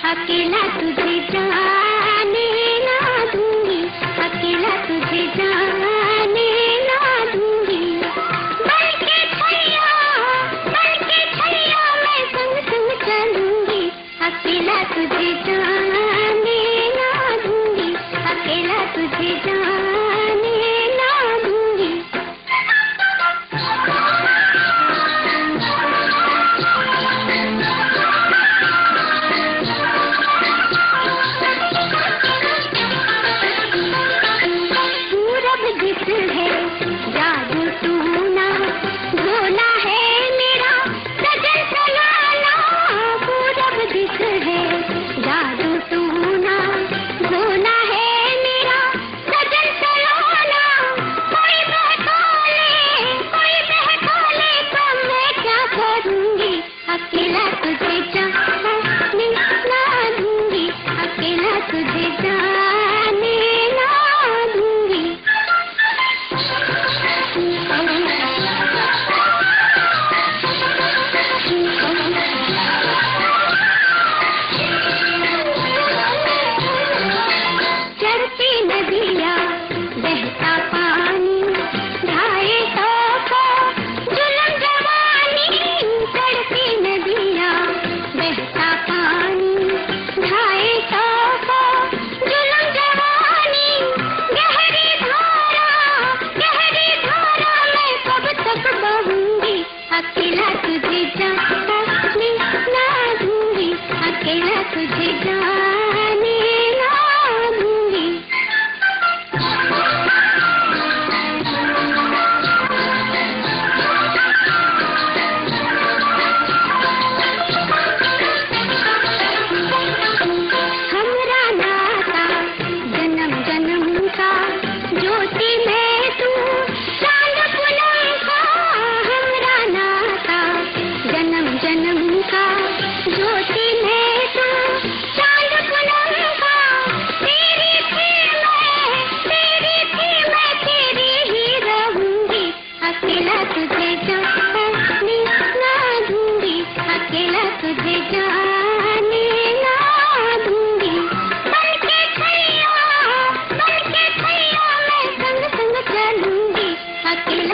अकेला तुझे जाने ना दूंगी, अकेला तुझे जाने ना दूंगी। बल्कि छैया मैं संग संग चलूंगी, अकेला तुझे जाने ना दूंगी, अकेला तुझे जाने ना दूंगी। पूरब दिस है जादू टूना, भोला है मेरा सजन सलाना। पूरब दिस है जादू टूना, भोला है मेरा सजन सलाना। कोई बहका ले तो मैं क्या करूंगी, अकेला तुझे जाने ना दूंगी, अकेला तुझे जाने ना दूंगी। चलती नदियाँ बहता पानी, ढाए तो जुल्म जवानी। चलती नदियाँ बहता पानी, ढाए तो जुल्म जवानी। गहरी धारा मैं कब तक बहूंगी, अकेला तुझे जाने ना दूंगी, अकेला तुझे जाने ना दूंगी। हमरा नाता जन्म जन्म का, ज्योति में तू चांद पूनम का। हमरा नाता जन्म जन्म का, ज्योति में तू चांद पूनम का। तेरी थी मैं तेरी ही रहूंगी, अकेला तुझे जाने ना दूंगी, अकेला तुझे जाने ना दूंगी। बल्कि छैया मैं संग संग चलूंगी, अकेला